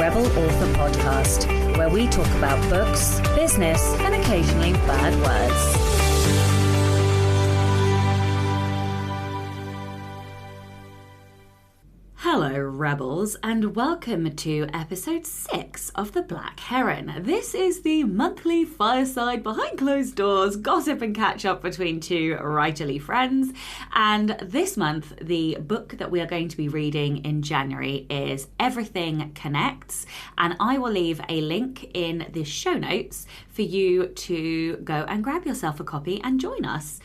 Rebel Author Podcast, where we talk about books, business, and occasionally bad words. Hello, Rebels, and welcome to episode 6 of The Black Herron. This is the monthly fireside behind closed doors gossip and catch up between two writerly friends. And this month, the book that we are going to be reading in January is Everything Connects. And I will leave a link in the show notes for you to go and grab yourself a copy and join us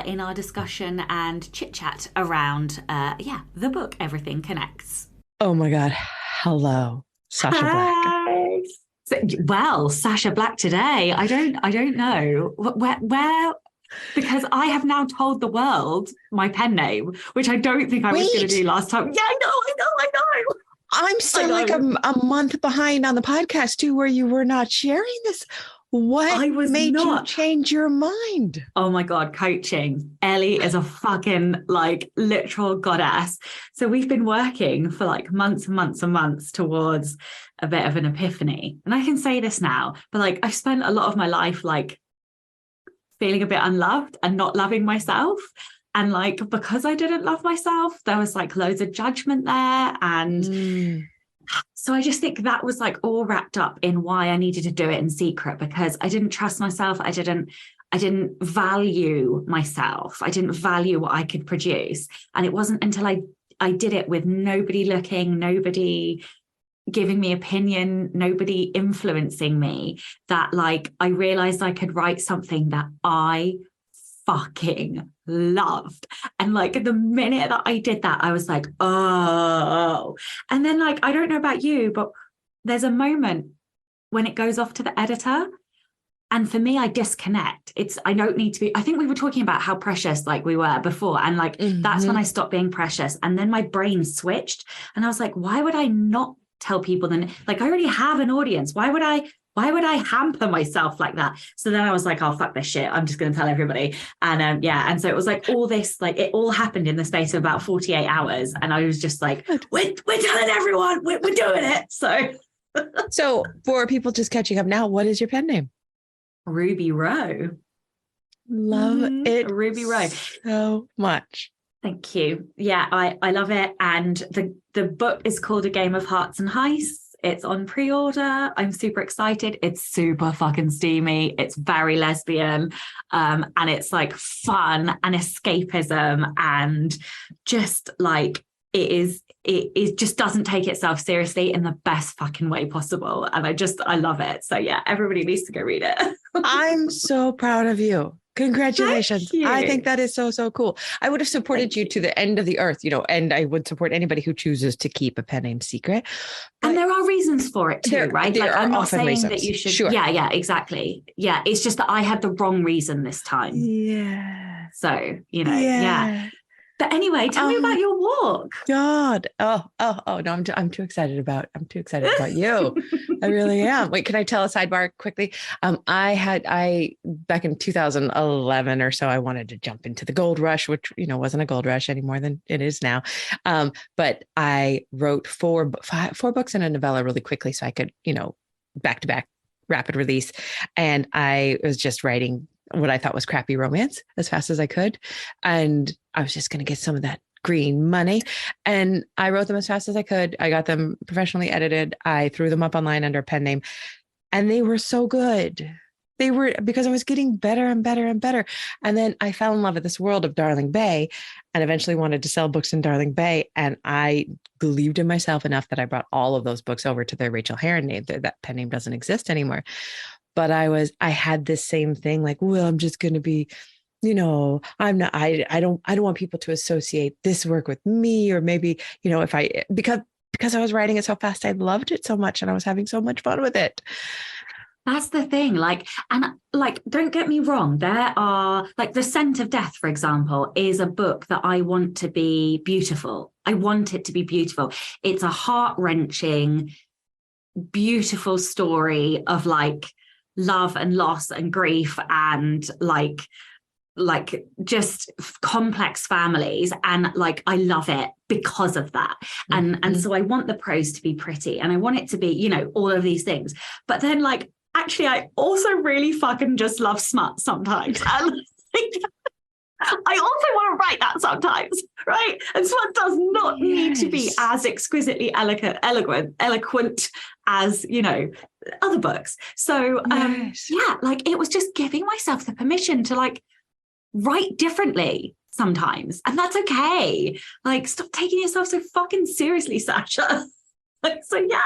in our discussion and chit-chat around, the book, Everything Connects. Oh my God. Hello, Sasha Black. Well, Sasha Black today. I don't know. Where because I have now told the world my pen name, which I don't think I was going to do last time. Yeah, I know. I'm still like a month behind on the podcast too, where you were not sharing this. What made you change your mind? Oh my God, coaching. Ellie is a fucking literal goddess. So we've been working for months and months and months towards a bit of an epiphany. And I can say this now, but I've spent a lot of my life feeling a bit unloved and not loving myself. And because I didn't love myself, there was loads of judgment there. And so I just think that was all wrapped up in why I needed to do it in secret, because I didn't trust myself. I didn't value myself. I didn't value what I could produce. And it wasn't until I did it with nobody looking, nobody giving me opinion, nobody influencing me, that I realized I could write something that I fucking loved. And the minute that I did that, I was oh. And then I don't know about you, but there's a moment when it goes off to the editor, and for me, I disconnect. I don't need to be. I think we were talking about how precious we were before, and that's when I stopped being precious. And then my brain switched, and I was why would I not tell people? Then I already have an audience. Why would I hamper myself like that? So then I was oh, fuck this shit. I'm just going to tell everybody. And and so it was all this, it all happened in the space of about 48 hours. And I was just we're telling everyone, we're doing it. So for people just catching up now, what is your pen name? Ruby Rowe. Love it. Ruby Rowe. So much. Thank you. Yeah, I love it. And the book is called A Game of Hearts and Heists. It's on pre-order. I'm super excited. It's super fucking steamy. It's very lesbian. And it's fun and escapism, and just it just doesn't take itself seriously in the best fucking way possible. And I love it. So yeah, everybody needs to go read it. I'm so proud of you. Congratulations. I think that is so, so cool. I would have supported you to the end of the earth, and I would support anybody who chooses to keep a pen name secret. And there are reasons for it too, right? There are I'm not often saying reasons. that you should. Sure. Yeah, exactly. Yeah, it's just that I had the wrong reason this time. Yeah. So, yeah. But anyway, tell me about your walk. God. Oh, no, I'm too excited about you. I really am. Wait, can I tell a sidebar quickly? I back in 2011 or so, I wanted to jump into the gold rush, which, wasn't a gold rush any more than it is now. But I wrote four books and a novella really quickly so I could, back to back rapid release. And I was just writing what I thought was crappy romance as fast as I could. And I was just going to get some of that green money. And I wrote them as fast as I could. I got them professionally edited. I threw them up online under a pen name, and they were so good. They were, because I was getting better and better and better. And then I fell in love with this world of Darling Bay, and eventually wanted to sell books in Darling Bay. And I believed in myself enough that I brought all of those books over to the Rachel Herron name. That pen name doesn't exist anymore. But I had this same thing, well, I'm just going to be, I'm not, I don't want people to associate this work with me, or maybe, because I was writing it so fast, I loved it so much and I was having so much fun with it. That's the thing. Don't get me wrong. There are The Scent of Death, for example, is a book that I want to be beautiful. I want it to be beautiful. It's a heart-wrenching, beautiful story of love and loss and grief and like just complex families, and like I love it because of that. And so I want the prose to be pretty, and I want it to be, you know, all of these things. But then like actually I also really fucking just love smut sometimes. And I also want to write that sometimes, right? And smut does not need to be as exquisitely eloquent as, you know, other books. So yeah, like it was just giving myself the permission to like write differently sometimes, and that's okay. Like, stop taking yourself so fucking seriously, Sasha. Like, so yeah,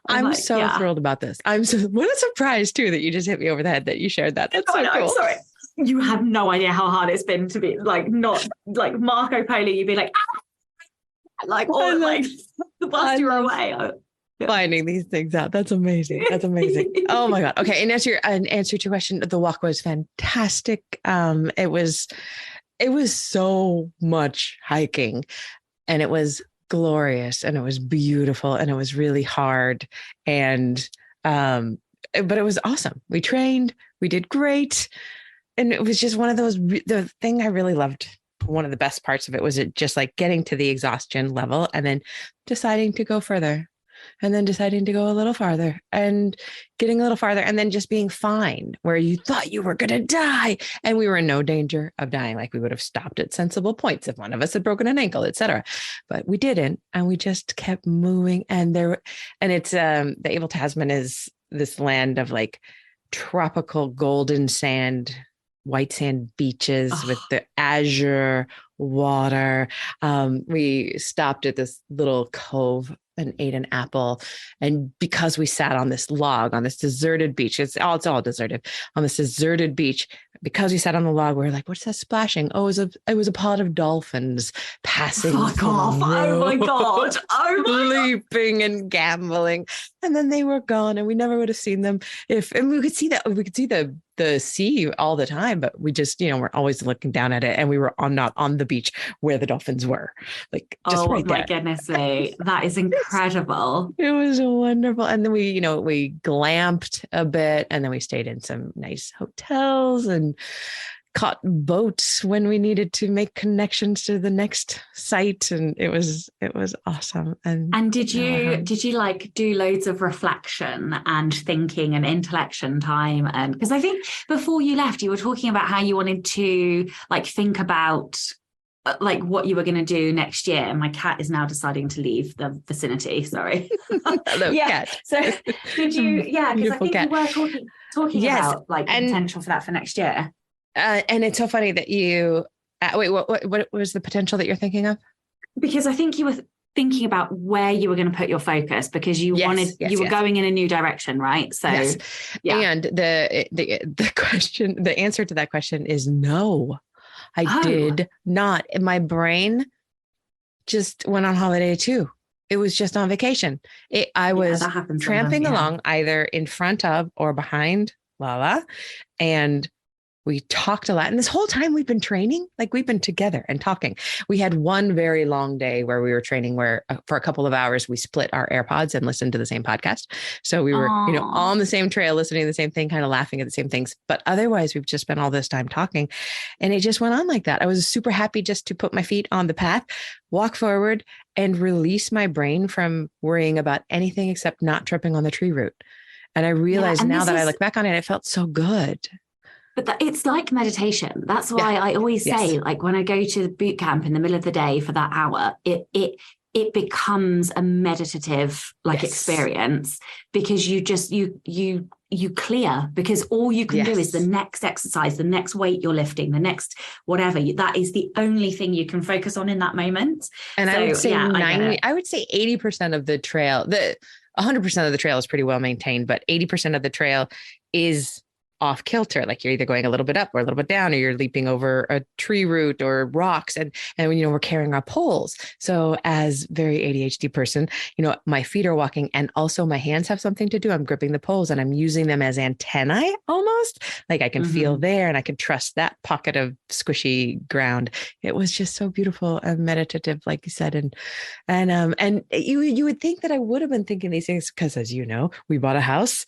I'm like, so thrilled about this. What a surprise too that you just hit me over the head that you shared that. That's so cool. Sorry, you have no idea how hard it's been to be like not like Marco Polo. You'd be like, like, or like the bus you were away. Finding these things out. That's amazing. That's amazing. Oh my God. Okay. And answer to your question, the walk was fantastic. It was so much hiking, and it was glorious, and it was beautiful, and it was really hard. And, but it was awesome. We trained, we did great. And it was just one of those, the thing I really loved. One of the best parts of it was it just like getting to the exhaustion level and then deciding to go further. And then deciding to go a little farther and getting a little farther, and then just being fine where you thought you were going to die. And we were in no danger of dying. Like we would have stopped at sensible points if one of us had broken an ankle, etc. But we didn't. And we just kept moving. And it's the Abel Tasman is this land of like tropical golden sand, white sand beaches with the azure water. We stopped at this little cove and ate an apple. And because we sat on this log on this deserted beach, it's all deserted on this deserted beach. Because we sat on the log, we were like, what's that splashing? Oh, it was a pod of dolphins passing. Fuck off. Oh my God. Oh my leaping God. And gambling. And then they were gone, and we never would have seen them and we could see the sea all the time, but we just, you know, we're always looking down at it, and we were not on the beach where the dolphins were, like just right there. Oh my goodness me. That is incredible. It was wonderful. And then we glamped a bit, and then we stayed in some nice hotels and caught boats when we needed to make connections to the next site. And it was awesome. And did you like do loads of reflection and thinking and intellection time? And because I think before you left, you were talking about how you wanted to like think about like what you were going to do next year. And my cat is now deciding to leave the vicinity. Sorry. Hello, cat. So did you, because I think cat. You were talking about like the potential for that for next year. And it's so funny that you wait. What was the potential that you're thinking of? Because I think you were thinking about where you were going to put your focus, because you were going in a new direction, right? So, And the answer to that question is no. I did not. My brain just went on holiday too. It was just on vacation. I was tramping along either in front of or behind Lala, and we talked a lot. And this whole time we've been training, like we've been together and talking. We had one very long day where we were training where for a couple of hours, we split our AirPods and listened to the same podcast. So we were, on the same trail, listening to the same thing, kind of laughing at the same things. But otherwise, we've just spent all this time talking, and it just went on like that. I was super happy just to put my feet on the path, walk forward, and release my brain from worrying about anything except not tripping on the tree root. And I realized now that I look back on it, it felt so good. But it's like meditation. That's why I always say, like when I go to the boot camp in the middle of the day for that hour, it becomes a meditative experience, because you just you clear, because all you can do is the next exercise, the next weight you're lifting, the next whatever. That is the only thing you can focus on in that moment. And so, I would say 80% of the trail, 100% of the trail is pretty well maintained, but 80% of the trail is off kilter. Like you're either going a little bit up or a little bit down, or you're leaping over a tree root or rocks. And we're carrying our poles. So as very ADHD person, my feet are walking, and also my hands have something to do. I'm gripping the poles and I'm using them as antennae almost. Like I can feel there, and I can trust that pocket of squishy ground. It was just so beautiful and meditative, like you said. And you would think that I would have been thinking these things because, as you know, we bought a house.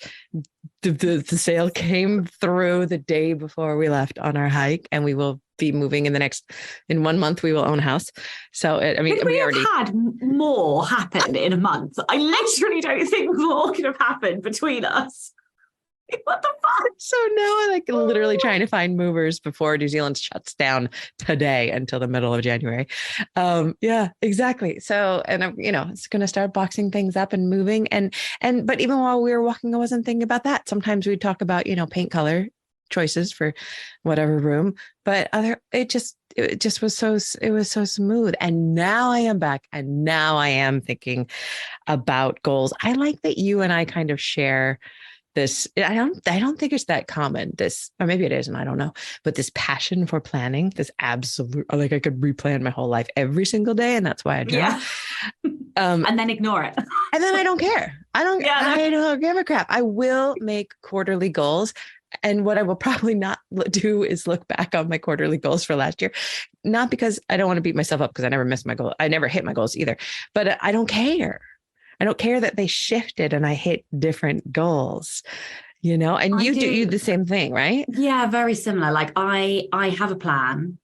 The sale came through the day before we left on our hike, and we will be moving in 1 month, we will own a house. So Could we already had more happen in a month. I literally don't think more could have happened between us. What the fuck? So now I'm like literally trying to find movers before New Zealand shuts down today until the middle of January. Yeah, exactly. So, and I'm, it's going to start boxing things up and moving. But even while we were walking, I wasn't thinking about that. Sometimes we talk about, paint color choices for whatever room, but it just was so smooth. And now I am back, and now I am thinking about goals. I like that you and I kind of share this. I don't think it's that common, this, or maybe it is, and I don't know, but this passion for planning, this absolute, like I could replan my whole life every single day. And that's why I journal. Yeah. And then ignore it. And then I don't care. I don't give a crap. I will make quarterly goals. And what I will probably not do is look back on my quarterly goals for last year, not because I don't want to beat myself up, because I never missed my goal. I never hit my goals either, but I don't care. I don't care that they shifted and I hit different goals, and you do the same thing, right? Yeah, very similar. Like I have a plan,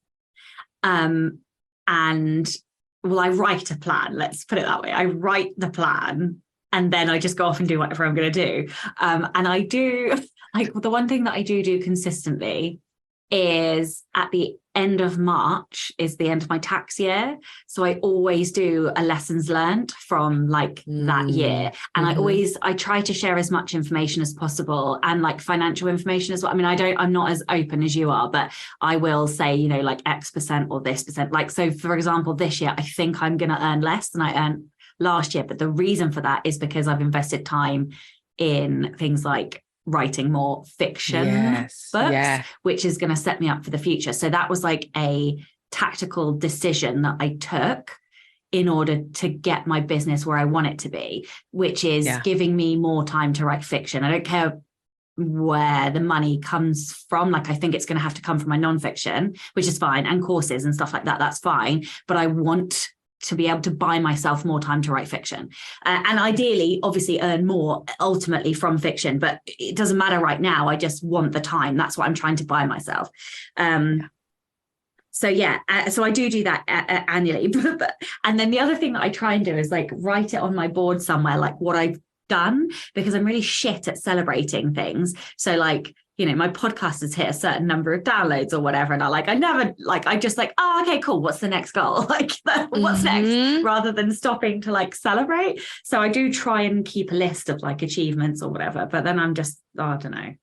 and I write a plan. Let's put it that way. I write the plan, and then I just go off and do whatever I'm going to do. And I do, like, the one thing that I do consistently is at the end of March is the end of my tax year. So I always do a lessons learned from like that year. And I try to share as much information as possible, and like financial information as well. I mean, I'm not as open as you are, but I will say, like X% or this percent. Like, so for example, this year, I think I'm going to earn less than I earned last year. But the reason for that is because I've invested time in things like writing more fiction books, which is going to set me up for the future. So that was like a tactical decision that I took in order to get my business where I want it to be, which is giving me more time to write fiction. I don't care where the money comes from. Like, I think it's going to have to come from my nonfiction, which is fine, and courses and stuff like that. That's fine. But I want to be able to buy myself more time to write fiction, and ideally, obviously, earn more ultimately from fiction. But it doesn't matter right now. I just want the time. That's what I'm trying to buy myself. So I do that annually. And then the other thing that I try and do is like write it on my board somewhere, like what I've done, because I'm really shit at celebrating things. So like, my podcast has hit a certain number of downloads or whatever. And I just like, oh, okay, cool. What's the next goal? Like, what's next? Rather than stopping to like celebrate. So I do try and keep a list of like achievements or whatever. But then I'm just, I don't know.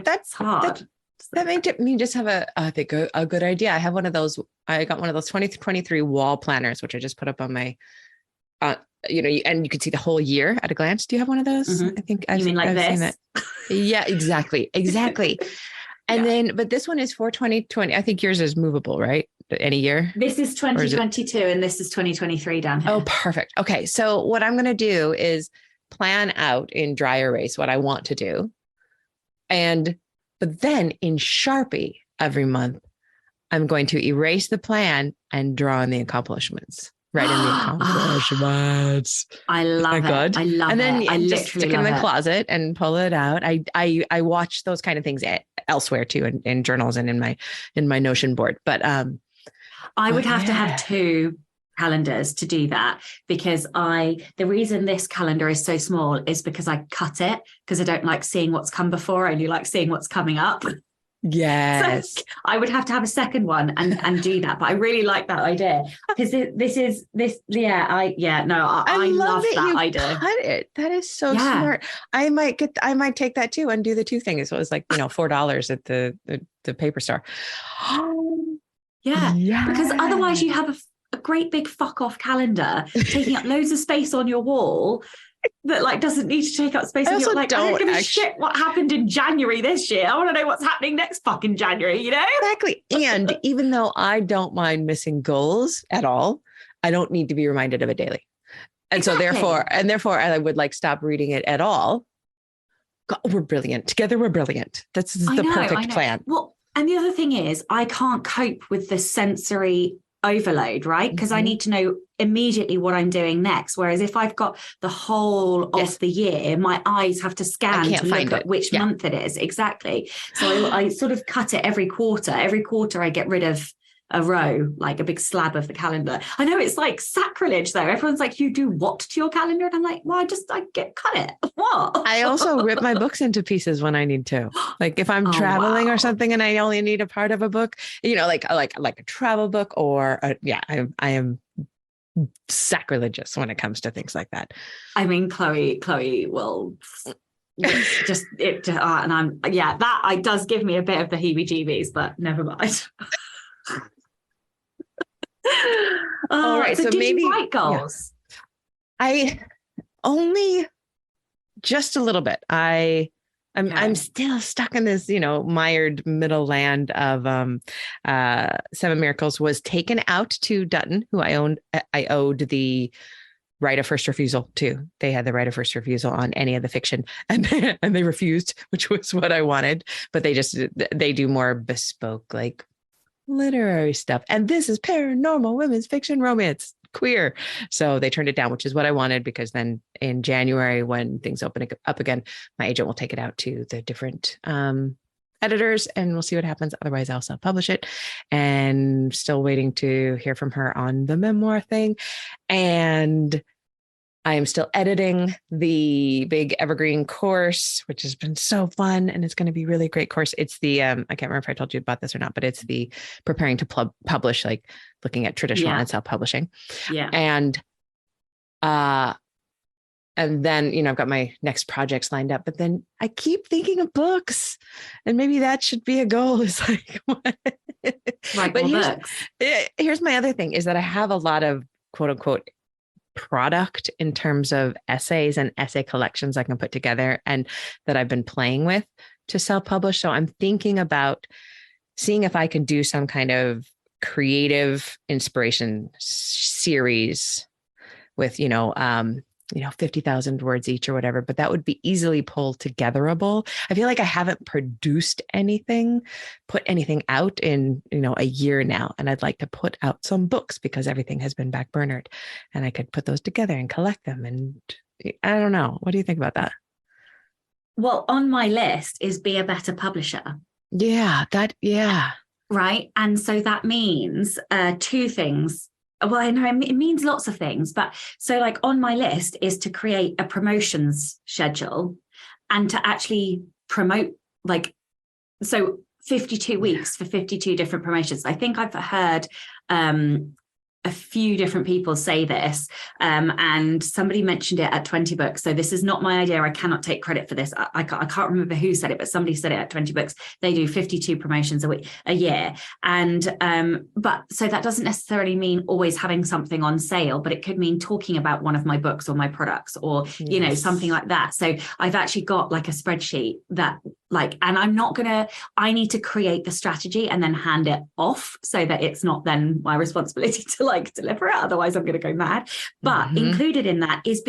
That's hard. That made me just have a good idea. I got one of those 2023 wall planners, which I just put up on my, and you could see the whole year at a glance. Do you have one of those? I think I've seen that. Yeah, exactly. And then, but this one is for 2020. I think yours is movable, right? Any year? This is 2022 and this is 2023 down here. Oh, perfect. Okay. So what I'm going to do is plan out in dry erase what I want to do. But then in Sharpie every month, I'm going to erase the plan and draw in the accomplishments. Right in the accomplishments. I love it. Good. I love it. And then I just stick it in the closet and pull it out. I watch those kind of things elsewhere too, in journals and in my Notion board. But I would have to have two calendars to do that, because the reason this calendar is so small is because I cut it, because I don't like seeing what's come before. I only like seeing what's coming up. Yes. So I would have to have a second one and do that. But I really like that idea, because I love that idea. Cut it. That is so smart. I might take that too and do the two things. So it was like, $4 at the paper store. Yeah. Because otherwise you have a great big fuck off calendar taking up loads of space on your wall that like doesn't need to take up space. I don't give a shit what happened in January this year. I want to know what's happening next fucking January, Exactly. And even though I don't mind missing goals at all, I don't need to be reminded of it daily. And exactly. So therefore I would like stop reading it at all. God, we're brilliant. Together we're brilliant. That's the perfect plan. Well, and the other thing is I can't cope with the sensory overload, right? Because I need to know immediately what I'm doing next. Whereas if I've got the whole of the year, my eyes have to scan to look at which month it is. Exactly. So I sort of cut it every quarter. Every quarter I get rid of a row, like a big slab of the calendar. I know it's like sacrilege though. Everyone's like, you do what to your calendar? And I'm like, well, I cut it. What? I also rip my books into pieces when I need to. Like if I'm traveling or something and I only need a part of a book, like a travel book or I am sacrilegious when it comes to things like that. I mean, Chloe will just it and I'm that does give me a bit of the heebie-jeebies, but never mind. All right, so did maybe you write goals? I only just a little bit. I'm still stuck in this, mired middle land of Seven Miracles was taken out to Dutton, who I owed the right of first refusal to. They had the right of first refusal on any of the fiction, and they refused, which was what I wanted. But they do more bespoke, like literary stuff. And this is paranormal women's fiction romance, queer. So they turned it down, which is what I wanted, because then in January, when things open up again, my agent will take it out to the different editors and we'll see what happens. Otherwise, I'll self-publish it. And still waiting to hear from her on the memoir thing. And I am still editing the big evergreen course, which has been so fun. And it's going to be a really great course. It's the, I can't remember if I told you about this or not, but it's the preparing to publish, like looking at traditional and self-publishing. Yeah. And then, I've got my next projects lined up, but then I keep thinking of books, and maybe that should be a goal. Is like, right. But here's my other thing is that I have a lot of quote unquote product in terms of essays and essay collections I can put together and that I've been playing with to self-publish. So I'm thinking about seeing if I can do some kind of creative inspiration series with, 50,000 words each or whatever, but that would be easily pulled togetherable. I feel like I haven't produced anything, put anything out in, a year now. And I'd like to put out some books because everything has been backburnered, and I could put those together and collect them. And I don't know. What do you think about that? Well, on my list is be a better publisher. Yeah. Right. And so that means two things. Well, I know it means lots of things, but so like on my list is to create a promotions schedule and to actually promote 52 weeks for 52 different promotions. I think I've heard a few different people say this, and somebody mentioned it at 20 books. So this is not my idea. I cannot take credit for this. I can't remember who said it, but somebody said it at 20 books. They do 52 promotions a year. And, but so that doesn't necessarily mean always having something on sale, but it could mean talking about one of my books or my products or, something like that. So I've actually got like a spreadsheet that and I need to create the strategy and then hand it off so that it's not then my responsibility to deliver it. Otherwise I'm going to go mad. But included in that is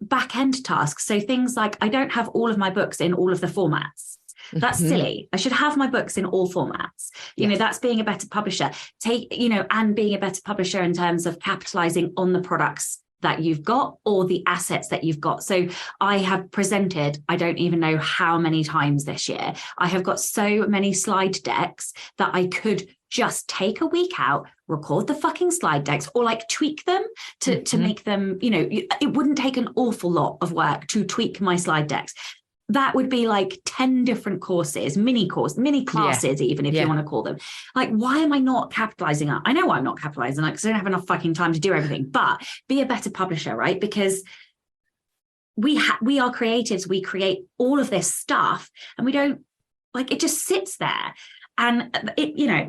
back end tasks. So things like I don't have all of my books in all of the formats. That's silly. I should have my books in all formats. That's being a better publisher. And being a better publisher in terms of capitalizing on the products that you've got or the assets that you've got. So I have presented, I don't even know how many times this year. I have got so many slide decks that I could just take a week out, record the fucking slide decks or tweak them to make them, it wouldn't take an awful lot of work to tweak my slide decks. That would be 10 different courses, mini classes, even if you want to call them. Why am I not capitalizing on? I know why I'm not capitalizing on it because I don't have enough fucking time to do everything, but be a better publisher, right? Because we are creatives. We create all of this stuff and we don't it just sits there. And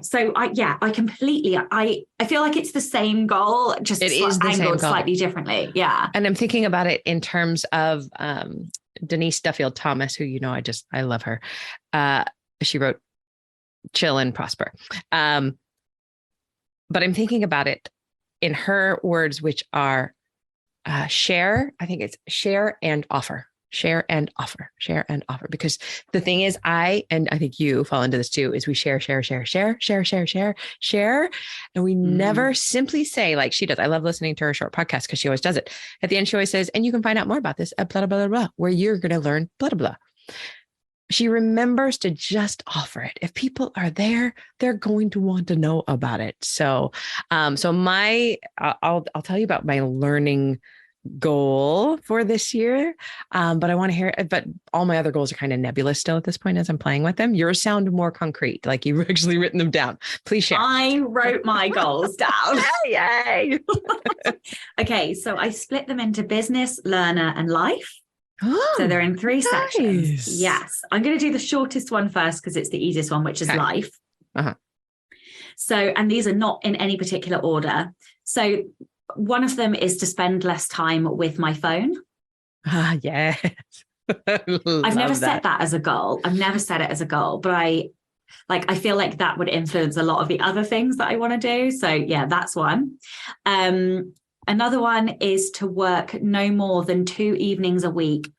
so I completely, I feel like it's the same goal, just angled slightly differently. Yeah. And I'm thinking about it in terms of, Denise Duffield Thomas, who, I love her. She wrote Chill and Prosper. But I'm thinking about it in her words, which are share. I think it's share and offer. share and offer, because the thing is, I think you fall into this too, is we share. And we never simply say, like she does. I love listening to her short podcast because she always does it. At the end, she always says, and you can find out more about this at blah, blah, blah, blah, where you're going to learn blah, blah, blah. She remembers to just offer it. If people are there, they're going to want to know about it. So, I'll tell you about my learning goal for this year. But I want to hear it. But all my other goals are kind of nebulous still at this point as I'm playing with them. Yours sound more concrete, like you've actually written them down. Please share. I wrote my goals down. Yay. Okay, so I split them into business, learner, and life. So they're in 3 sections. Yes. I'm going to do the shortest one first because it's the easiest one, which is life. So, and these are not in any particular order. So one of them is to spend less time with my phone. Yes. I've never set that as a goal. I've never set it as a goal, but I feel like that would influence a lot of the other things that I want to do. So yeah, that's one. Another one is to work no more than 2 evenings a week,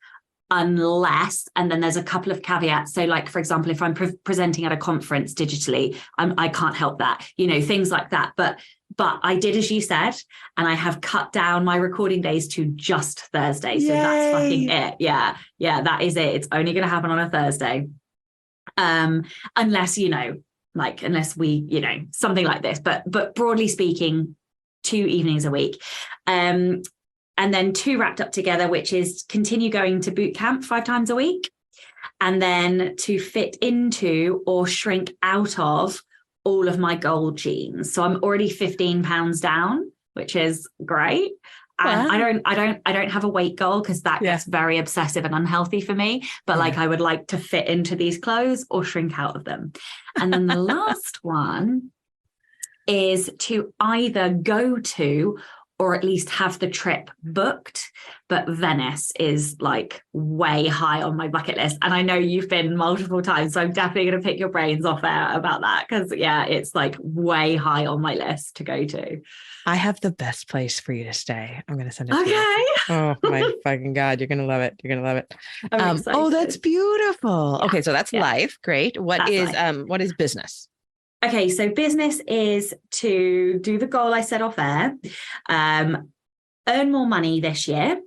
unless, and then there's a couple of caveats. So like, for example, if I'm presenting at a conference digitally, I can't help that, things like that. But I did, as you said, and I have cut down my recording days to just Thursday. So that's fucking it. Yeah, that is it. It's only going to happen on a Thursday. Unless, unless we, something like this, but broadly speaking, 2 evenings a week. And then 2 wrapped up together, which is continue going to boot camp 5 times a week, and then to fit into or shrink out of all of my goal jeans. So I'm already 15 pounds down, which is great. And I don't have a weight goal because that gets very obsessive and unhealthy for me. But I would like to fit into these clothes or shrink out of them. And then the last one is to either go to or at least have the trip booked. But Venice is way high on my bucket list. And I know you've been multiple times, so I'm definitely going to pick your brains off air about that. Because it's way high on my list to go to. I have the best place for you to stay. I'm going to send it to you. Oh my fucking God. You're going to love it. You're going to love it. Oh, that's beautiful. Yeah. Okay. So that's life. Great. What is business? Okay, so business is to do the goal I set off air, earn more money this year,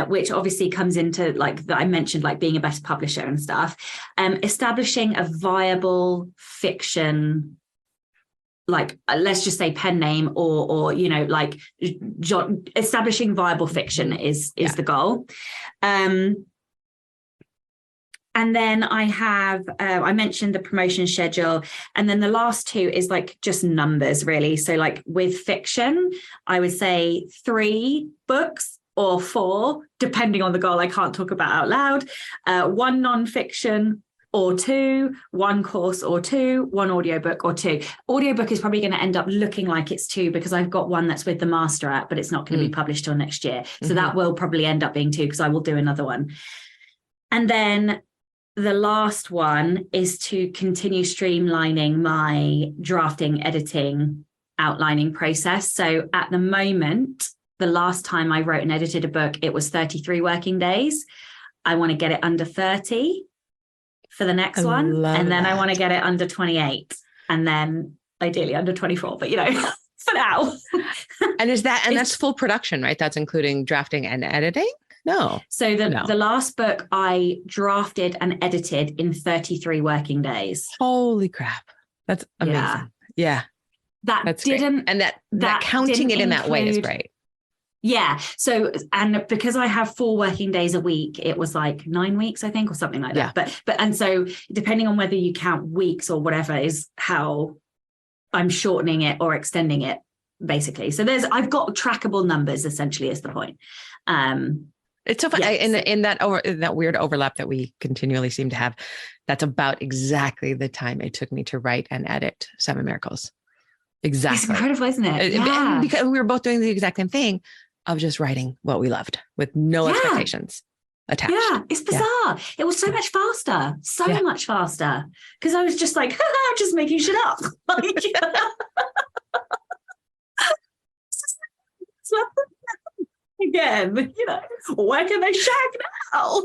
which obviously comes into that I mentioned, being a better publisher and stuff, establishing a viable fiction, let's just say pen name or establishing viable fiction is the goal. And then I have, I mentioned the promotion schedule. And then the last 2 is just numbers, really. So with fiction, I would say 3 books or 4, depending on the goal I can't talk about out loud. 1 nonfiction or 2, 1 course or 2, 1 audiobook or 2. Audiobook is probably going to end up looking like it's 2 because I've got one that's with the Master app, but it's not going to be published till next year. So that will probably end up being 2 because I will do another one. And then the last one is to continue streamlining my drafting, editing, outlining process. So at the moment, the last time I wrote and edited a book, it was 33 working days. I want to get it under 30 for the next one. And then I want to get it under 28 and then ideally under 24, but for now. And that's full production, right? That's including drafting and editing? No. So the last book I drafted and edited in 33 working days. Holy crap. That's amazing. Yeah. That's didn't. Great. And that counting it in that way is great. Yeah. So, and because I have 4 working days a week, it was 9 weeks, I think, or something like that. And so depending on whether you count weeks or whatever is how I'm shortening it or extending it, basically. So I've got trackable numbers, essentially, is the point. It's so fun. In that weird overlap that we continually seem to have, that's about exactly the time it took me to write and edit 7 Miracles. Exactly. It's incredible, isn't it? Yeah. And because we were both doing the exact same thing of just writing what we loved with no expectations attached. Yeah, it's bizarre. Yeah. It was so much faster, much faster. Because I was just I'm just making shit up. again. You know, where can they shag now?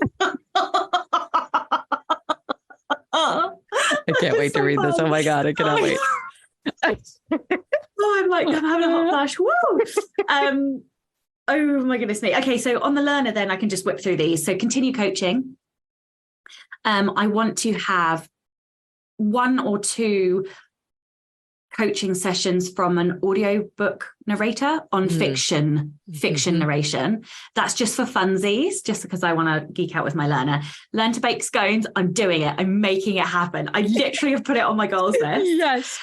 I can't wait to read this. Oh my God, I cannot wait. I'm like, I'm having a hot flash. Woo! Oh my goodness me. Okay, so on the learner, then I can just whip through these. So continue coaching. I want to have 1 or 2 coaching sessions from an audiobook narrator on fiction narration. That's just for funsies, just because I want to geek out with my learner. Learn to bake scones. I'm doing it. I'm making it happen. I literally have put it on my goals list. Yes.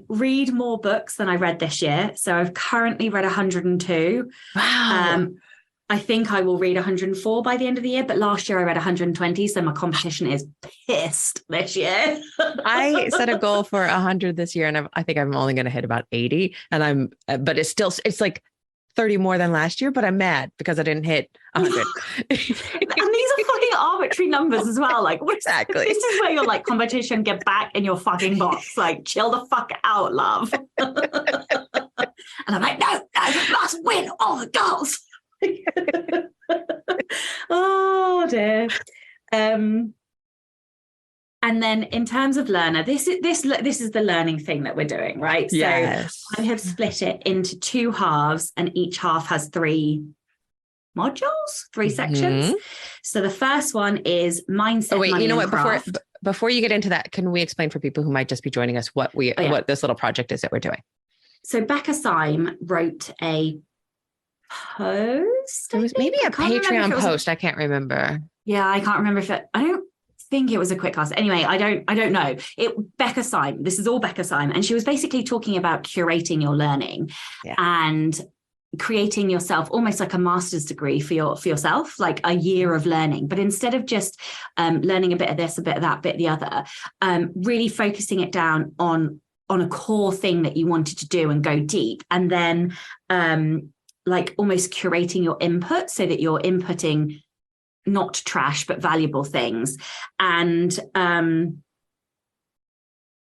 Read more books than I read this year. So I've currently read 102. Wow. I think I will read 104 by the end of the year, but last year I read 120. So my competition is pissed this year. I set a goal for 100 this year, and I think I'm only going to hit about 80. But it's like 30 more than last year, but I'm mad because I didn't hit 100. And these are fucking arbitrary numbers as well. Like, exactly. This is where you're like, competition, get back in your fucking box. Like, chill the fuck out, love. And I'm like, no, you must win all the goals. Oh dear. And then in terms of learner, this is the learning thing that we're doing, right? Yes. So I have split it into 2 halves, and each half has 3 modules, 3 sections. So the first one is mindset. Oh wait, money, you know what? craft. Before you get into that, can we explain for people who might just be joining us what this little project is that we're doing? So Becca Syme wrote a post. It was maybe a Patreon post. I can't remember. Yeah, I can't remember I don't think it was a quick cast. Anyway, I don't know. Becca Syme. This is all Becca Syme, and she was basically talking about curating your learning and creating yourself almost like a master's degree for yourself, like a year of learning. But instead of just learning a bit of this, a bit of that, a bit of the other, really focusing it down on a core thing that you wanted to do and go deep, and then like almost curating your input so that you're inputting not trash, but valuable things. And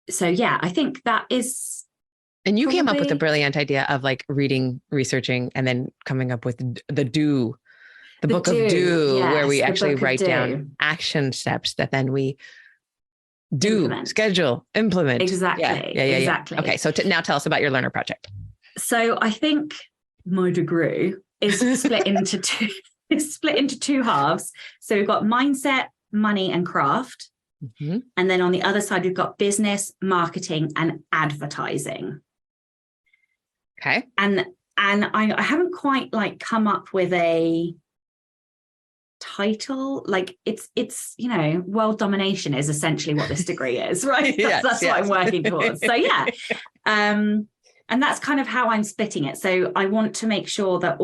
so, yeah, I think that is. And you came up with a brilliant idea of like reading, researching, and then coming up with the book of do, yes, where we actually write down action steps that then we schedule, implement. Exactly. Yeah. Exactly. Okay. So now tell us about your learner project. So I think my degree is split into 2. It's split into 2 halves. So we've got mindset, money, and craft. And then on the other side, we've got business, marketing, and advertising. Okay. And I haven't quite like come up with a title. Like it's world domination is essentially what this degree is, right? That's what I'm working towards. So yeah. And that's kind of how I'm splitting it. So I want to make sure that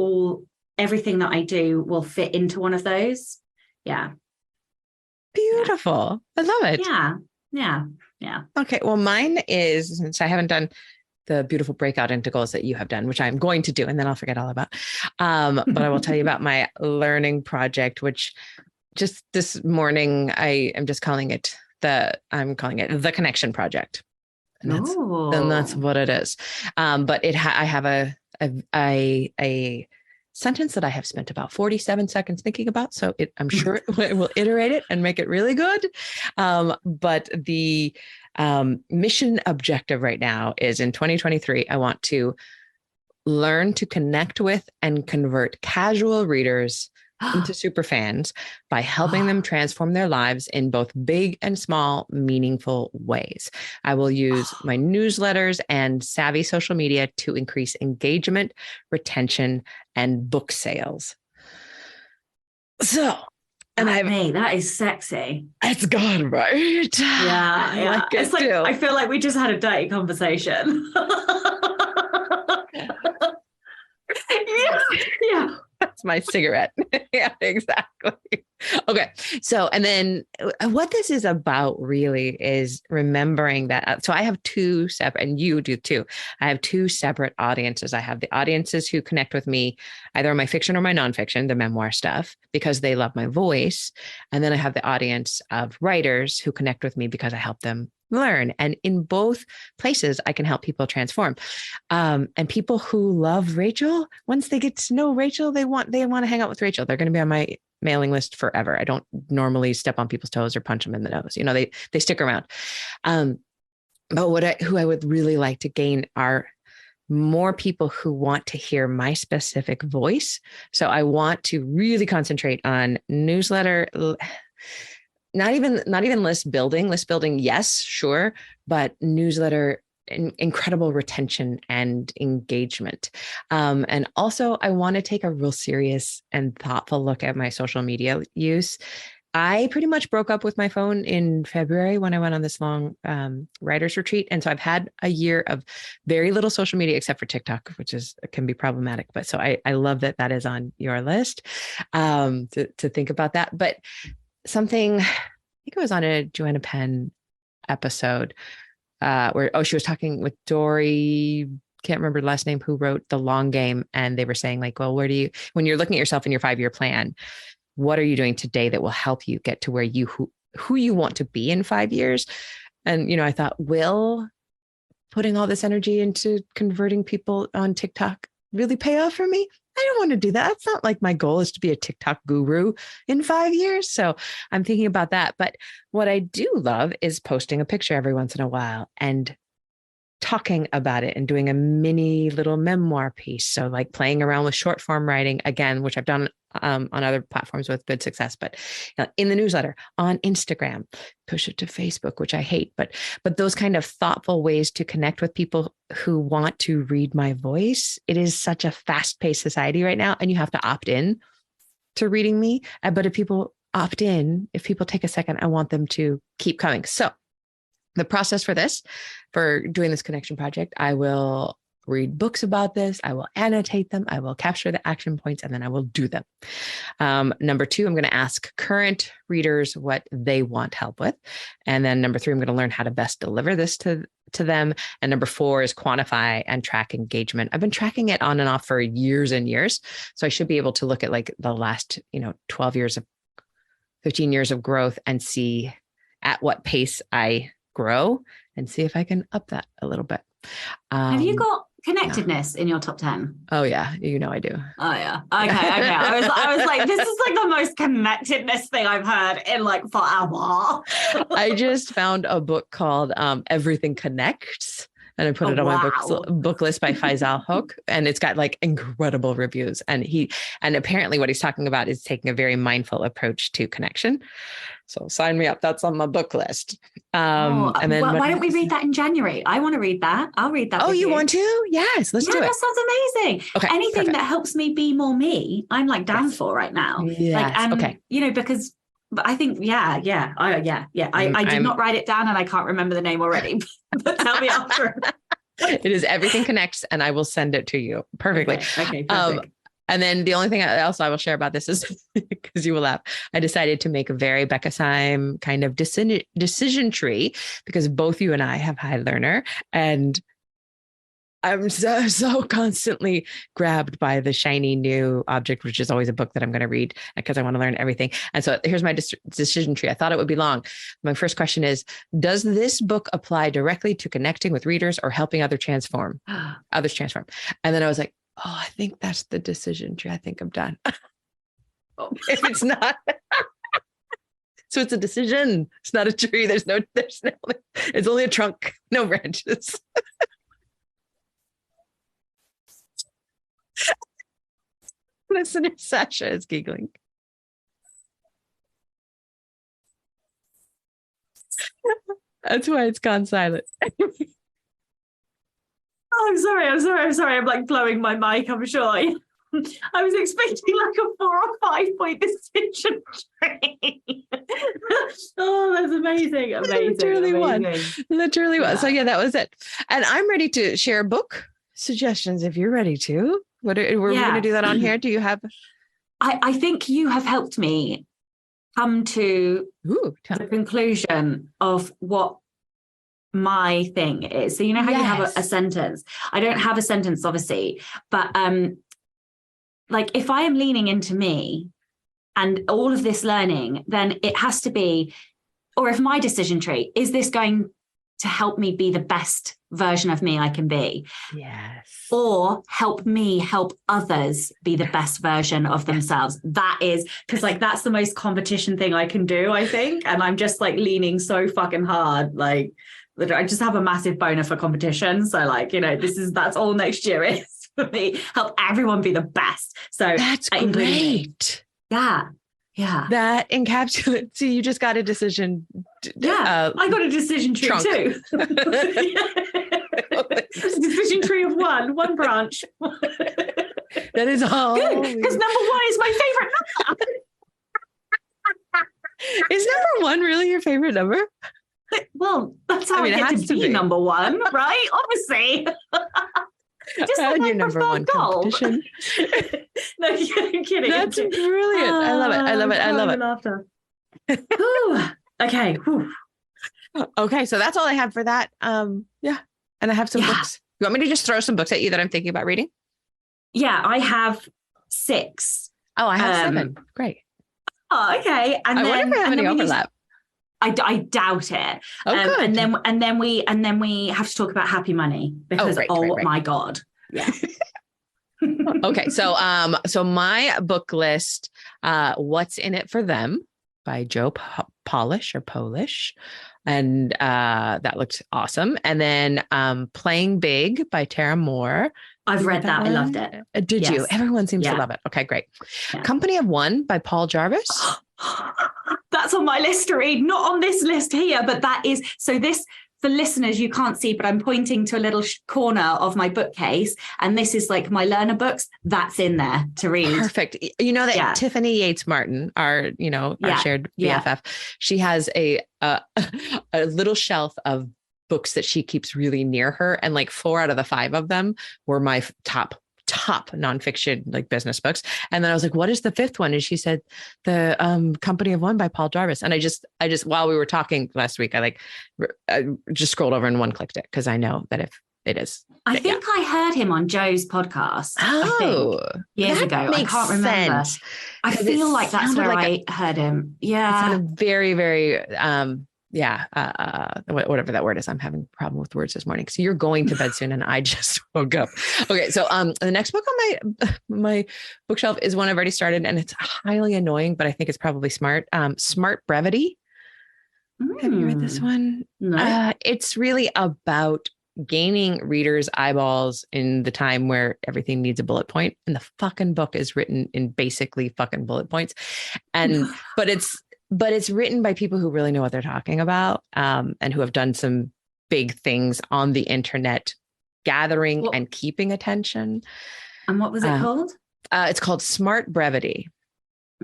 everything that I do will fit into one of those. Yeah. Beautiful. I love it. Yeah. Okay. Well, mine is, since I haven't done the beautiful breakout into goals that you have done, which I'm going to do, and then I'll forget all about. But I will tell you about my learning project, which just this morning, I am just calling it the Connection Project. And that's what it is. But I have a sentence that I have spent about 47 seconds thinking about. So I'm sure it will iterate it and make it really good. But the mission objective right now is in 2023, I want to learn to connect with and convert casual readers into super fans by helping them transform their lives in both big and small, meaningful ways. I will use my newsletters and savvy social media to increase engagement, retention, and book sales. So, and that is sexy. It's gone, right? Yeah. It's like, I feel like we just had a dirty conversation. Yeah. That's my cigarette. Yeah, exactly. Okay. So, and then what this is about really is remembering that. So I have 2 separate, and you do too. I have 2 separate audiences. I have the audiences who connect with me, either my fiction or my nonfiction, the memoir stuff, because they love my voice. And then I have the audience of writers who connect with me because I help them learn. And in both places, I can help people transform. And people who love Rachel, once they get to know Rachel, they want to hang out with Rachel. They're going to be on my mailing list forever. I don't normally step on people's toes or punch them in the nose. They stick around. But who I would really like to gain are more people who want to hear my specific voice. So I want to really concentrate on newsletter, not even list building. Yes, sure. But newsletter, incredible retention and engagement. And also I want to take a real serious and thoughtful look at my social media use. I pretty much broke up with my phone in February when I went on this long writer's retreat. And so I've had a year of very little social media except for TikTok, which can be problematic. But so I love that is on your list to think about that. But something, I think it was on a Joanna Penn episode where she was talking with Dory, can't remember the last name, who wrote The Long Game. And they were saying like, well, when you're looking at yourself in your 5-year plan, what are you doing today that will help you get to where who you want to be in 5 years? And, I thought, will putting all this energy into converting people on TikTok really pay off for me? I don't want to do that. It's not like my goal is to be a TikTok guru in 5 years. So I'm thinking about that. But what I do love is posting a picture every once in a while and talking about it and doing a mini little memoir piece. So like playing around with short form writing again, which I've done on other platforms with good success, but in the newsletter, on Instagram, push it to Facebook, which I hate, but those kind of thoughtful ways to connect with people who want to read my voice. It is such a fast-paced society right now, and you have to opt in to reading me. But if people opt in, if people take a second, I want them to keep coming. So the process for doing this connection project, I will read books about this. I will annotate them. I will capture the action points, and then I will do them. Number 2, I'm going to ask current readers what they want help with. And then number 3, I'm going to learn how to best deliver this to them. And number 4 is quantify and track engagement. I've been tracking it on and off for years and years. So I should be able to look at like the last, 15 years of growth and see at what pace I grow and see if I can up that a little bit. Have you got connectedness in your top 10? Oh yeah, I do. Oh yeah. Okay. I was like, this is like the most connectedness thing I've heard in like forever. I just found a book called Everything Connects. And I put it on my book list by Faisal Hoque, and it's got like incredible reviews. And apparently what he's talking about is taking a very mindful approach to connection. So sign me up. That's on my book list. And then why don't we read that in January? I want to read that. I'll read that. Oh, you want to? Yes, let's do it. That sounds amazing. Okay, anything perfect. That helps me be more me, I'm like down for right now. Yes. Okay. Because I think, I did not write it down and I can't remember the name already, but tell me after. It is Everything Connects, and I will send it to you perfectly. Okay, perfect. And then the only thing else I will share about this is, because you will laugh, I decided to make a very Becca Syme kind of decision tree, because both you and I have high learner, and I'm so constantly grabbed by the shiny new object, which is always a book that I'm going to read because I want to learn everything. And so here's my decision tree. I thought it would be long. My first question is, does this book apply directly to connecting with readers or helping others transform? And then I was like, oh, I think that's the decision tree. I think I'm done. If it's not. So it's a decision. It's not a tree. There's no, it's only a trunk, no branches. Listener Sasha is giggling. That's why it's gone silent. Oh, I'm sorry. I'm like blowing my mic, I'm sure. I was expecting like a 4 or 5 point decision tree. Oh, that's amazing. Literally one. Yeah. So yeah, that was it. And I'm ready to share book suggestions if you're ready to. We're going to do that on here. Do you have? I think you have helped me come to the conclusion of what my thing is. So you know how you have a sentence. I don't have a sentence, obviously, but like if I am leaning into me and all of this learning, then it has to be, or if my decision tree, is this going to help me be the best version of me I can be. Yes. Or help me help others be the best version of themselves. That is, because like that's the most competition thing I can do, I think. And I'm just like leaning so fucking hard. Like I just have a massive boner for competition. So like, you know, that's all next year is for me. Help everyone be the best. So that's great. Yeah. Yeah. That encapsulates. See, you just got a decision. Yeah. I got a decision tree too. Decision tree of one branch. That is all. Good, because number 1 is my favorite number. Is number 1 really your favorite number? Well, that's how I get to be number 1, right? Obviously. Just like your number 1 competition. No, you're kidding. That's brilliant. I love it. I love it. I love it. Laughter. Okay. Whew. Okay. So that's all I have for that. Yeah. And I have some books. You want me to just throw some books at you that I'm thinking about reading? Yeah, I have 6. Oh, I have 7. Great. Oh, okay. And I then, wonder if we have any overlap. I doubt it. Oh, good. And then we have to talk about Happy Money because right. My God. Yeah. Okay. So my book list, What's in It for Them by Joe Polish. And that looked awesome. And then Playing Big by Tara Moore. I've read that. I loved it. Did you? Everyone seems to love it. Okay, great. Yeah. Company of One by Paul Jarvis. That's on my list to read. Not on this list here, but that is. So this, for listeners, you can't see, but I'm pointing to a little corner of my bookcase. And this is like my learner books. That's in there to read. Perfect. You know that Tiffany Yates Martin, our shared BFF, she has a little shelf of books that she keeps really near her. And like 4 out of the 5 of them were my top nonfiction, like business books. And then I was like, what is the 5th one? And she said, the Company of One by Paul Jarvis. And I just, while we were talking last week, I just scrolled over and one-clicked it because I know that if it is. I think I heard him on Joe's podcast. Years ago. I can't remember. Sense, I feel like that's where I heard him. Yeah. It sounded very, very, whatever that word is. I'm having a problem with words this morning. So you're going to bed soon and I just woke up. Okay. So the next book on my bookshelf is one I've already started and it's highly annoying, but I think it's probably smart. Smart Brevity. Have you read this one? No. It's really about gaining readers' eyeballs in the time where everything needs a bullet point. And the fucking book is written in basically fucking bullet points. But it's written by people who really know what they're talking about and who have done some big things on the internet, gathering and keeping attention. And what was it called? It's called Smart Brevity.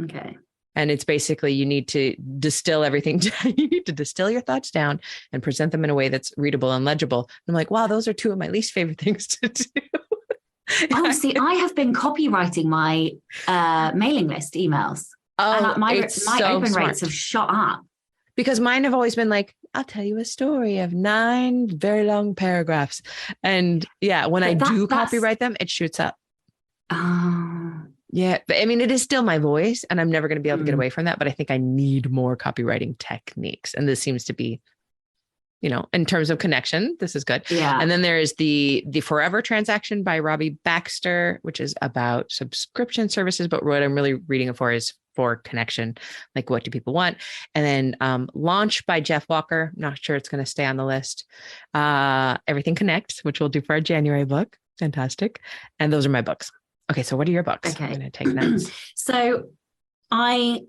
Okay. And it's basically you need to distill everything. You need to distill your thoughts down and present them in a way that's readable and legible. I'm like, wow, those are 2 of my least favorite things to do. Oh, see, I have been copywriting my mailing list emails. Oh, and my so open smart. rates have shot up. Because mine have always been like, I'll tell you a story of 9 very long paragraphs. And when I do copyright them, it shoots up. Oh. Yeah. But I mean, it is still my voice and I'm never going to be able to get away from that. But I think I need more copywriting techniques. And this seems to be, in terms of connection, this is good. Yeah. And then there is the Forever Transaction by Robbie Baxter, which is about subscription services. But what I'm really reading it for is for connection. Like, what do people want? And then Launch by Jeff Walker. Not sure it's going to stay on the list. Everything Connects, which we'll do for our January book. Fantastic. And those are my books. Okay. So what are your books? Okay. I'm going to take notes. So I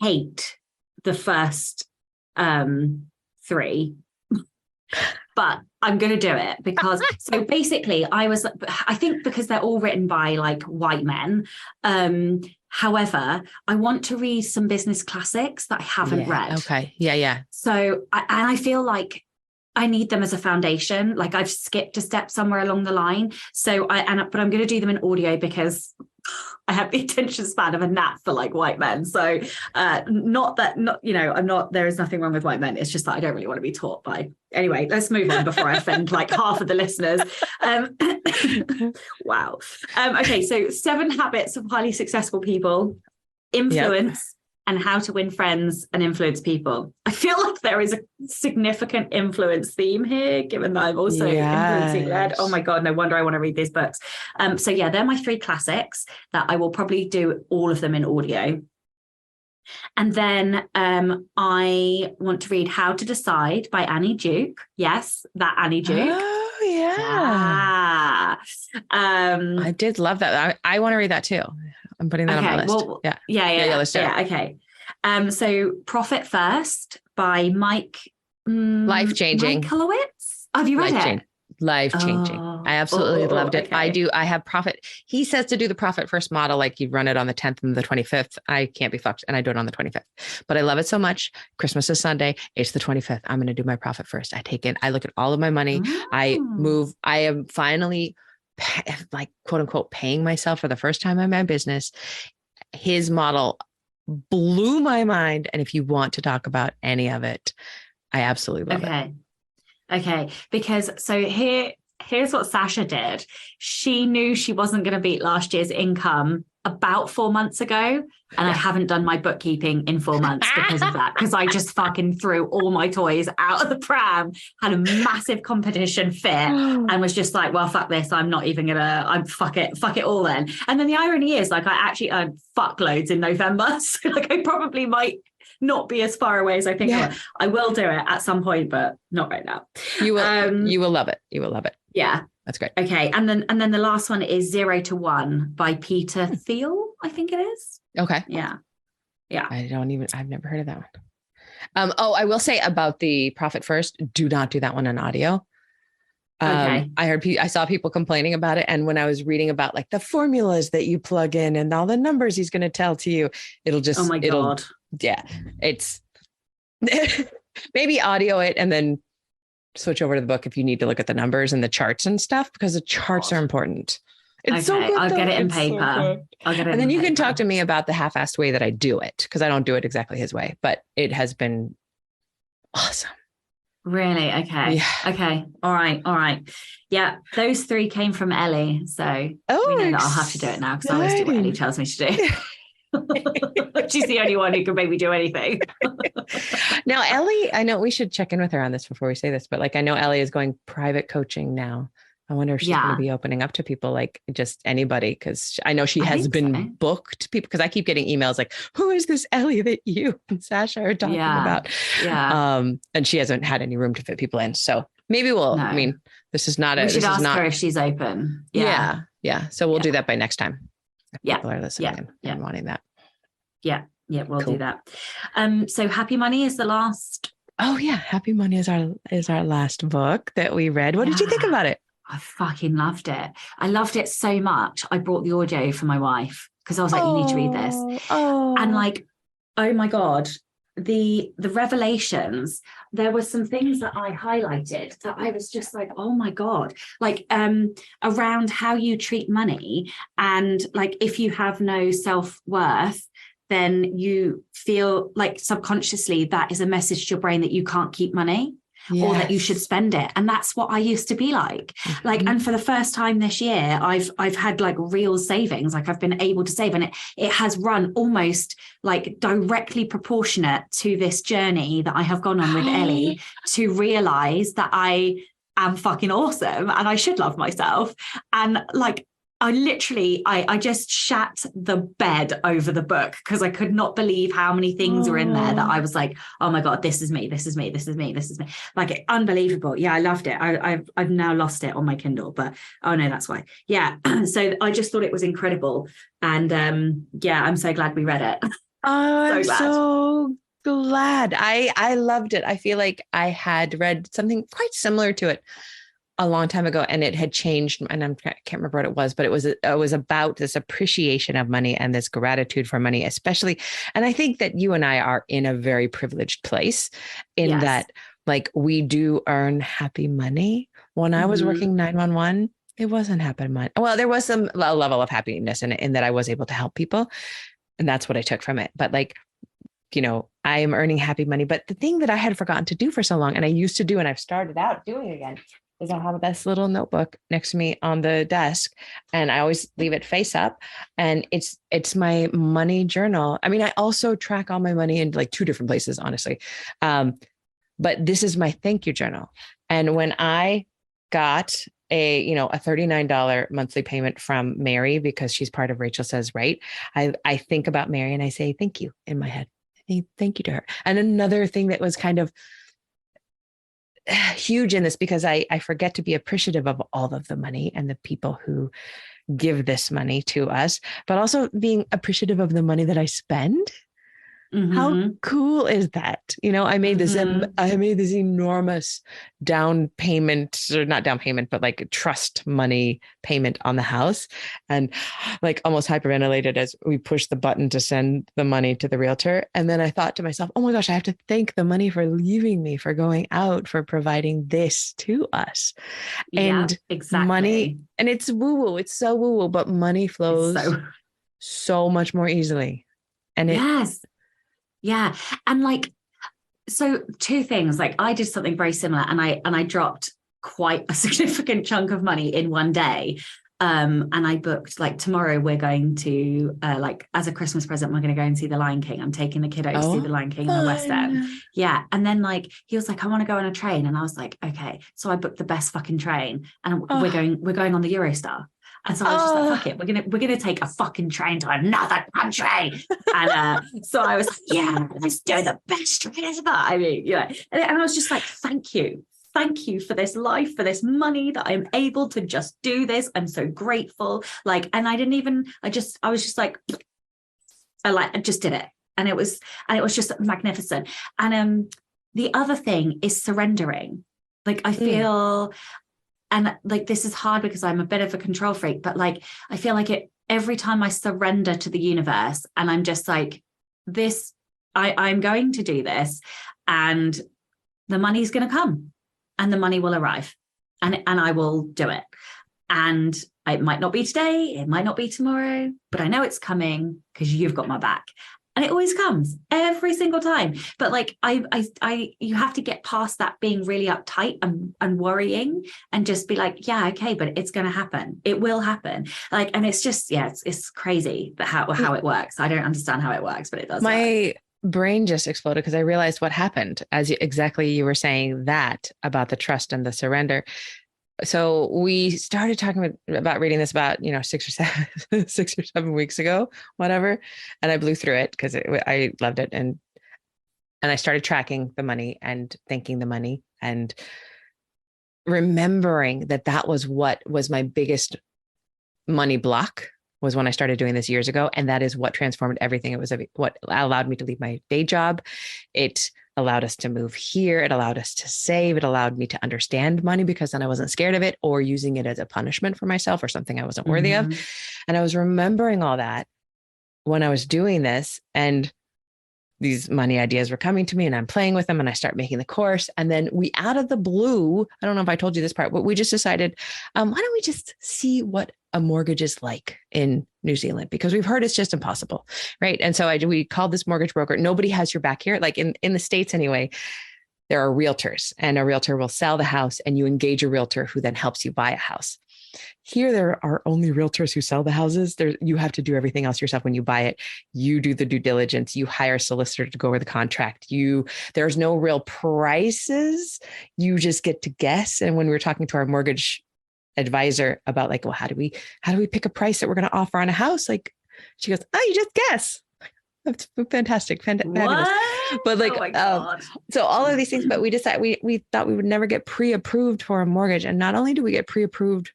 hate the first 3, but I'm going to do it because so basically I think because they're all written by like white men. However, I want to read some business classics that I haven't read. Okay. Yeah. So I feel like I need them as a foundation. Like I've skipped a step somewhere along the line. So but I'm going to do them in audio because I have the attention span of a gnat for like white men. So there is nothing wrong with white men. It's just that I don't really want to be taught by. Anyway, let's move on before I offend like half of the listeners. Wow. Okay. So 7 Habits of Highly Successful People, Influence, and How to Win Friends and Influence People. I feel like there is a significant influence theme here, given that I'm also influencing led. Oh my God, no wonder I want to read these books. So yeah, they're my three classics that I will probably do all of them in audio. And then I want to read How to Decide by Annie Duke. Yes, that Annie Duke. Oh, yeah. I did love that. I want to read that too. I'm putting that on my list. Well, yeah. Okay. So Profit First by Mike. Life-changing. Mike Kolowitz. Have you read it? Life-changing. I absolutely loved it. Okay. I have Profit. He says to do the Profit First model, like you run it on the 10th and the 25th. I can't be fucked. And I do it on the 25th, but I love it so much. Christmas is Sunday. It's the 25th. I'm going to do my Profit First. I look at all of my money. I am finally like quote unquote paying myself for the first time in my business. His model blew my mind. And if you want to talk about any of it, I absolutely love it. Okay. Because so here's what Sasha did. She knew she wasn't going to beat last year's income about 4 months ago. And I haven't done my bookkeeping in 4 months because of that. Because I just fucking threw all my toys out of the pram, had a massive competition fit, and was just like, well, fuck this. I'm not even gonna, fuck it all then. And then the irony is, like, I actually earned fuckloads in November. So like I probably might not be as far away as I think. I will do it at some point, but not right now. You will you will love it. You will love it. Yeah. That's great. Okay. And then the last one is 0 to 1 by Peter Thiel, I think it is. Okay. Yeah. I've never heard of that one. I will say about the Profit First, do not do that one in audio. Okay. I saw people complaining about it. And when I was reading about like the formulas that you plug in and all the numbers he's going to tell to you, it'll just, oh my God. Yeah, it's maybe audio it and then switch over to the book if you need to look at the numbers and the charts and stuff, because the charts are important. It's so good. I'll get it in paper. I'll get it. And then you can talk to me about the half-assed way that I do it, because I don't do it exactly his way, but it has been awesome. Really? Okay. Yeah. Okay. All right. Yeah. Those three came from Ellie. So we know that I'll have to do it now, because I always do what Ellie tells me to do. She's the only one who can make me do anything. Now, Ellie, I know we should check in with her on this before we say this, but like, I know Ellie is going private coaching now. I wonder if she's going to be opening up to people, like just anybody, because I know she has been booked people, because I keep getting emails like, who is this Ellie that you and Sasha are talking about? Yeah. And she hasn't had any room to fit people in. So maybe I mean, this is not we should ask her if she's open. Yeah. So we'll do that by next time. Yeah. People are listening and wanting that. Yeah. We'll do that. So Happy Money is the last. Oh yeah. Happy Money is our last book that we read. What did you think about it? I fucking loved it. I loved it so much. I brought the audio for my wife because I was like, you need to read this. And like, oh my God, the revelations, there were some things that I highlighted that I was just like, oh my God, like around how you treat money. And like, if you have no self-worth, then you feel like subconsciously that is a message to your brain that you can't keep money. Yes. Or that you should spend it. And that's what I used to be like. Mm-hmm. Like, and for the first time this year, I've had like real savings. Like I've been able to save, and it has run almost like directly proportionate to this journey that I have gone on with Ellie, to realize that I am fucking awesome and I should love myself. And like, I just shat the bed over the book because I could not believe how many things were in there that I was like, oh my God, this is me. Like, unbelievable. Yeah, I loved it. I've now lost it on my Kindle, but oh no, that's why. Yeah. So I just thought it was incredible. And I'm so glad we read it. I'm so glad. I loved it. I feel like I had read something quite similar to it a long time ago, and it had changed, and I can't remember what it was, but it was about this appreciation of money and this gratitude for money, especially. And I think that you and I are in a very privileged place in that, like, we do earn happy money. When I was working 911, it wasn't happy money. Well, there was a level of happiness in that I was able to help people, and that's what I took from it. But like, you know, I am earning happy money. But the thing that I had forgotten to do for so long, and I used to do, and I've started out doing again, is I have this little notebook next to me on the desk, and I always leave it face up, and it's my money journal. I mean, I also track all my money in like two different places, honestly. But this is my thank you journal. And when I got a $39 monthly payment from Mary, because she's part of Rachel Says Right, I think about Mary and I say thank you in my head. Thank you to her. And another thing that was kind of huge in this, because I forget to be appreciative of all of the money and the people who give this money to us, but also being appreciative of the money that I spend. How cool is that? I made this enormous down payment, or not down payment, but like trust money payment on the house, and like almost hyperventilated as we pushed the button to send the money to the realtor. And then I thought to myself, oh my gosh, I have to thank the money for leaving me, for going out, for providing this to us. And exactly. Money, and it's woo-woo. It's so woo-woo, but money flows so much more easily. And yes. Yeah. And like, so two things, like I did something very similar, and I dropped quite a significant chunk of money in one day. And I booked, like, tomorrow we're going to like, as a Christmas present, we're going to go and see the Lion King. I'm taking the kiddo to see the Lion King in the West End. Yeah. And then like he was like, I want to go on a train, and I was like, okay. So I booked the best fucking train, and we're going on the Eurostar. And so I was just like, fuck it, we're gonna take a fucking train to another country. And so I was like, yeah, let's do the best train ever. I mean, and I was just like, thank you for this life, for this money, that I'm able to just do this. I'm so grateful. Like, and I was just like, I just did it, and it was just magnificent. And the other thing is surrendering. Like, I feel. And like, this is hard because I'm a bit of a control freak, but like, I feel like every time I surrender to the universe, and I'm just like, I'm going to do this, and the money's going to come, and the money will arrive, and I will do it. And it might not be today, it might not be tomorrow, but I know it's coming because you've got my back. And it always comes every single time. But like, you have to get past that being really uptight and worrying, and just be like, yeah, okay, but it's going to happen. It will happen. Like, and it's just, it's crazy that how it works. I don't understand how it works, but it does. My brain just exploded because I realized what happened as you were saying that about the trust and the surrender. So we started talking about reading this about, 6 or 7 weeks ago, whatever. And I blew through it because I loved it. And I started tracking the money and thanking the money, and remembering that was what was my biggest money block, was when I started doing this years ago. And that is what transformed everything. It was what allowed me to leave my day job. It allowed us to move here. It allowed us to save. It allowed me to understand money, because then I wasn't scared of it or using it as a punishment for myself or something I wasn't worthy of. And I was remembering all that when I was doing this, and these money ideas were coming to me, and I'm playing with them, and I start making the course. And then we, out of the blue, I don't know if I told you this part, but we just decided, why don't we just see what a mortgage is like in New Zealand, because we've heard it's just impossible. Right. And so we called this mortgage broker. Nobody has your back here. Like in the States anyway, there are realtors, and a realtor will sell the house, and you engage a realtor who then helps you buy a house. Here, there are only realtors who sell the houses. You have to do everything else yourself when you buy it. You do the due diligence. You hire a solicitor to go over the contract. There's no real prices. You just get to guess. And when we were talking to our mortgage advisor about like, well, how do we pick a price that we're going to offer on a house? Like, she goes, oh, you just guess. That's fantastic. Fabulous. But like, so all of these things, but we decided, we thought we would never get pre-approved for a mortgage. And not only do we get pre-approved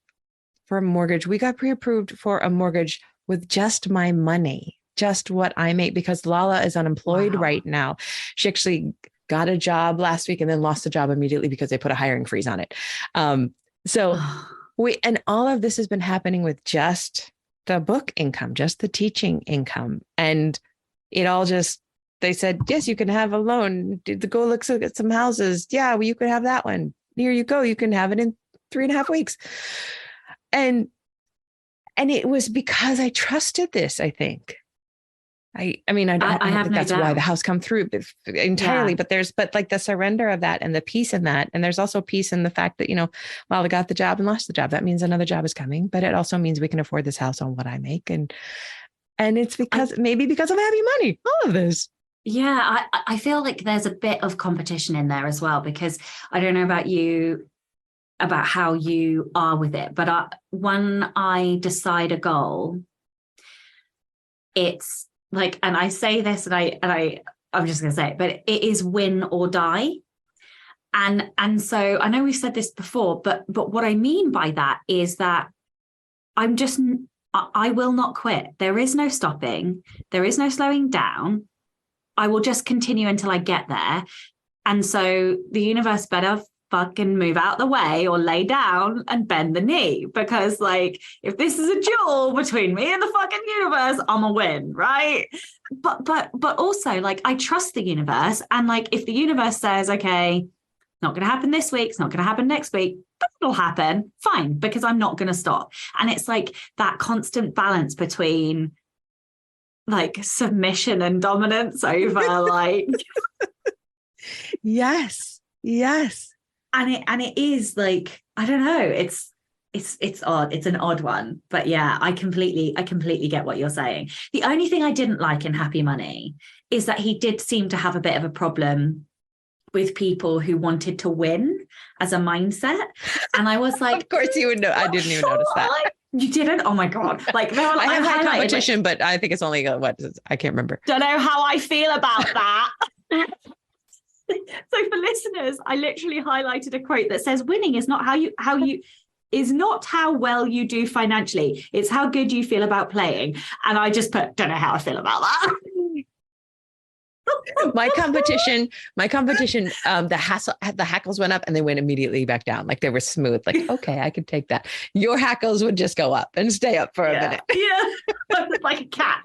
for a mortgage, we got pre-approved for a mortgage with just my money, just what I make, because Lala is unemployed right now. She actually got a job last week and then lost the job immediately because they put a hiring freeze on it. So and all of this has been happening with just the book income, just the teaching income. And it all just, they said, yes, you can have a loan. Go look at some houses. Yeah, well, you could have that one. Here you go. You can have it in 3.5 weeks. And it was because I trusted this, I think. I mean, I don't have think no that's why the doubt. house come through entirely, Yeah. but like the surrender of that and the peace in that. And there's also peace in the fact that, well, I got the job and lost the job. That means another job is coming, but it also means we can afford this house on what I make. And it's maybe because of having money, all of this. Yeah, I feel like there's a bit of competition in there as well, because I don't know about you, about how you are with it, but when I decide a goal, it's like, and I say this, I'm just going to say it, but it is win or die. And so I know we've said this before, but what I mean by that is that I will not quit. There is no stopping. There is no slowing down. I will just continue until I get there. And so the universe better fucking move out the way or lay down and bend the knee, because like, if this is a duel between me and the fucking universe, I'm a win, right? But also, like, I trust the universe, and like, if the universe says, okay, not going to happen this week, it's not going to happen next week, it'll happen, fine, because I'm not going to stop. And it's like that constant balance between like submission and dominance over like yes and it is like, I don't know, it's odd, it's an odd one, but yeah, I completely get what you're saying. The only thing I didn't like in Happy Money is that he did seem to have a bit of a problem with people who wanted to win as a mindset, and I was like, of course you would know. I didn't even notice that. You didn't? Oh my God. Like, they were like, I have high competition, but I think it's only I can't remember. Don't know how I feel about that. So for listeners, I literally highlighted a quote that says, winning is not how well you do financially. It's how good you feel about playing. And I just put, don't know how I feel about that. my competition, the hackles went up and they went immediately back down. Like they were smooth. Like, okay, I could take that. Your hackles would just go up and stay up for a minute. Yeah. Like a cat.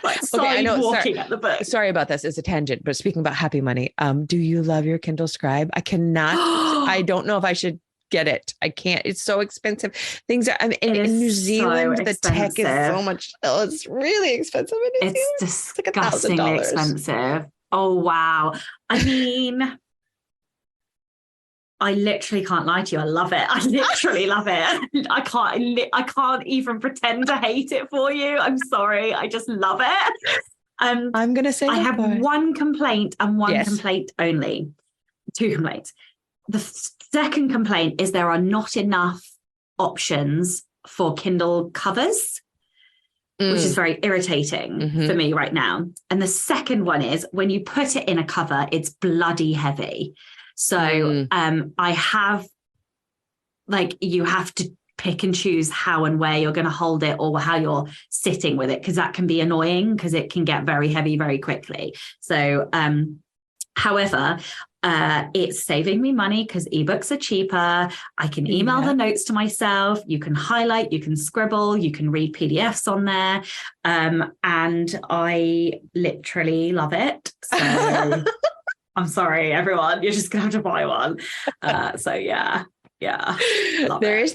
Like, okay, I know. Walking at the book. Sorry about this. It's a tangent, but speaking about Happy Money, do you love your Kindle Scribe? I cannot. I don't know if I should get it. I can't. It's so expensive. Things are. I mean, in New Zealand, the tech is so much. Oh, it's really expensive. It's disgustingly expensive. Oh wow! I mean, I literally can't lie to you. I love it. I literally love it. I can't even pretend to hate it for you. I'm sorry. I just love it. I'm gonna say I have one complaint and one complaint only. Two complaints. The second complaint is there are not enough options for Kindle covers, which is very irritating for me right now. And the second one is when you put it in a cover, it's bloody heavy. So I have, like, you have to pick and choose how and where you're going to hold it or how you're sitting with it, because that can be annoying because it can get very heavy very quickly. So, however, it's saving me money because ebooks are cheaper. I can email the notes to myself. You can highlight, you can scribble, you can read PDFs on there. And I literally love it. So I'm sorry, everyone, you're just going to have to buy one. So yeah. There is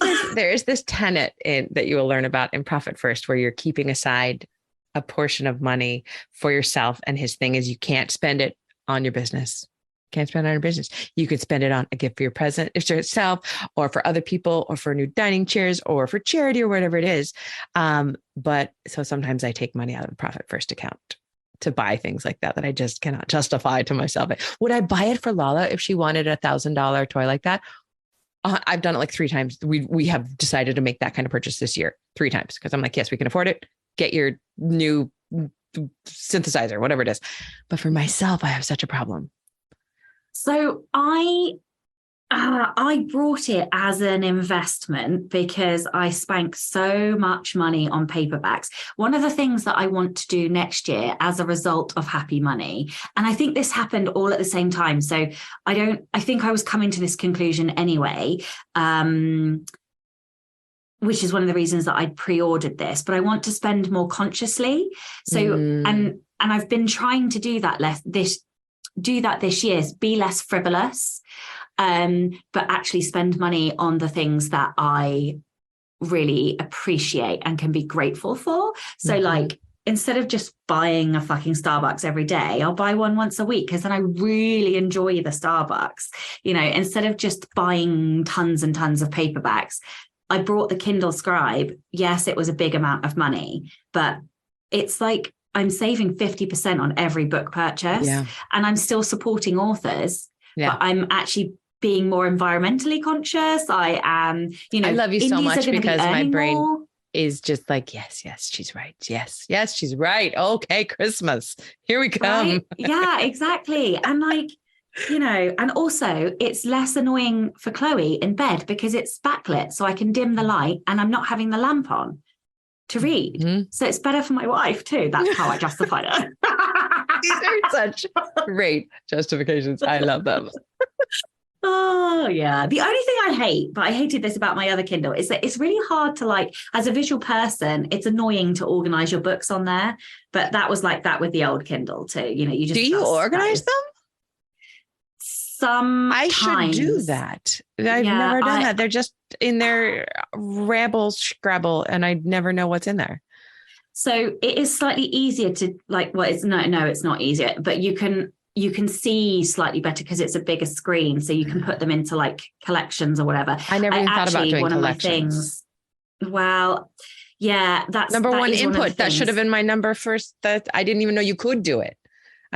this tenet that you will learn about in Profit First, where you're keeping aside a portion of money for yourself. And his thing is you can't spend it on your business. Can't spend it on your business. You could spend it on a gift for your present, if for yourself or for other people or for new dining chairs or for charity or whatever it is. But so sometimes I take money out of the Profit First account to buy things like that I just cannot justify to myself. Would I buy it for Lala if she wanted $1,000 toy like that? I've done it like 3 times. We have decided to make that kind of purchase this year 3 times because I'm like, yes, we can afford it. Get your new synthesizer, whatever it is. But for myself, I have such a problem. So I brought it as an investment because I spank so much money on paperbacks. One of the things that I want to do next year as a result of Happy Money, and I think this happened all at the same time. So I think I was coming to this conclusion anyway, which is one of the reasons that I pre-ordered this, but I want to spend more consciously. So, and I've been trying to do that this year, be less frivolous, but actually spend money on the things that I really appreciate and can be grateful for. So like, instead of just buying a fucking Starbucks every day, I'll buy one once a week because then I really enjoy the Starbucks. You know, instead of just buying tons and tons of paperbacks, I brought the Kindle Scribe. Yes, it was a big amount of money, but it's like I'm saving 50% on every book purchase, and I'm still supporting authors, but I'm actually being more environmentally conscious. I am, you know, I love you so much because my brain more. Is just like, yes, she's right. Yes, she's right. Okay, Christmas. Here we come. Right? Yeah, exactly. And like, you know, and also it's less annoying for Chloe in bed because it's backlit. So I can dim the light and I'm not having the lamp on to read. So it's better for my wife too. That's how I justify it. These are such great justifications. I love them. Oh, yeah. The only thing I hate, but I hated this about my other Kindle, is that it's really hard to like, as a visual person, it's annoying to organize your books on there. But that was like that with the old Kindle too. You know, you just. Do you organize them? Sometimes. I should do that. I've never done that. They're just in their rabble scrabble and I never know what's in there. So it is slightly easier to like, well, it's no, it's not easier, but you can see slightly better because it's a bigger screen. So you can put them into like collections or whatever. I never even thought about doing one collections. Of my things. Well, yeah, that's number one input. That should have been my number first. That I didn't even know you could do it.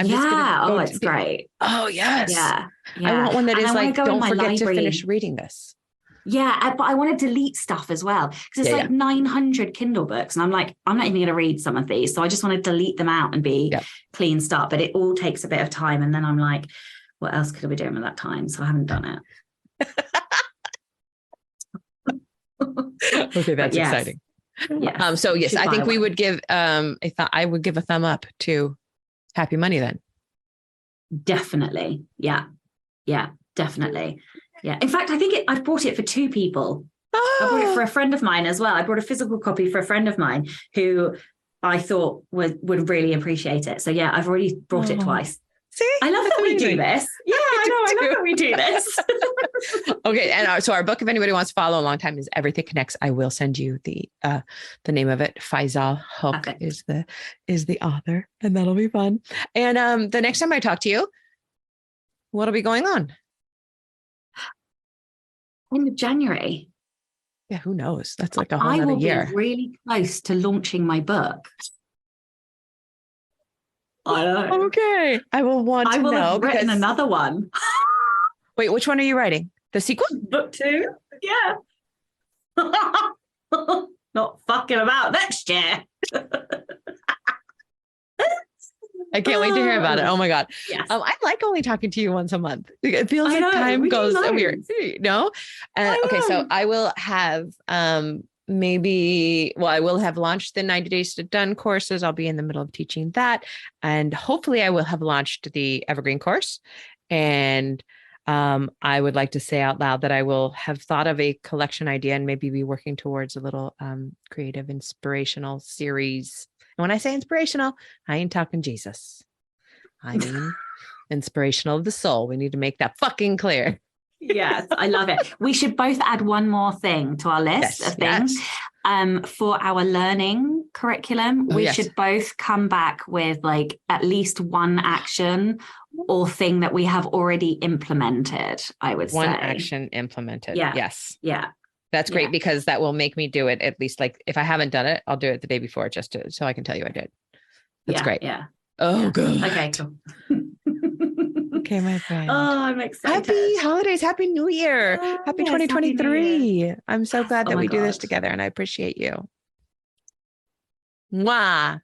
It's great. Oh, yes. Yeah. I want one that is like, don't forget to finish reading this. Yeah, but I want to delete stuff as well because it's like 900 Kindle books. And I'm like, I'm not even going to read some of these. So I just want to delete them out and be clean start. But it all takes a bit of time. And then I'm like, what else could I be doing with that time? So I haven't done it. Okay, that's exciting. Yeah. So yes, I think we would give I would give a thumb up to Happy Money then. Definitely. Yeah. Yeah, definitely. Yeah. In fact, I think I've bought it for two people. I bought it for a friend of mine as well. I bought a physical copy for a friend of mine who I thought would really appreciate it. So yeah, I've already brought it twice. See? I love that we do this. Yeah, I know. I love that we do this. Okay. And so our book, if anybody wants to follow a long time, is Everything Connects. I will send you the name of it. Faisal Hoque is the author, and that'll be fun. And the next time I talk to you, what'll be going on? End of January. Yeah, who knows? That's like a whole other year. I will be really close to launching my book. I know. Okay. I will want to know. I will have written another one. Wait, which one are you writing? The sequel? Book 2? Yeah. Not fucking about next year. I can't wait to hear about it. Oh my God. Yes. I like only talking to you once a month. It feels like time goes weird. No? Okay. So I will have I will have launched the 90 Days to Done courses. I'll be in the middle of teaching that. And hopefully I will have launched the Evergreen course. And I would like to say out loud that I will have thought of a collection idea and maybe be working towards a little creative, inspirational series. And when I say inspirational, I ain't talking Jesus. I mean, inspirational of the soul. We need to make that fucking clear. Yes, I love it. We should both add one more thing to our list of things. For our learning curriculum, we should both come back with like at least one action or thing that we have already implemented, I would say. One action implemented. Yeah. Yes. Yeah. That's great because that will make me do it at least like if I haven't done it, I'll do it the day before so I can tell you I did. That's great. Yeah. Oh, good. Okay, cool. Okay, my friend. Oh, I'm excited. Happy holidays. Happy New Year. Happy 2023. Happy I'm so glad that we do this together and I appreciate you. Mwah.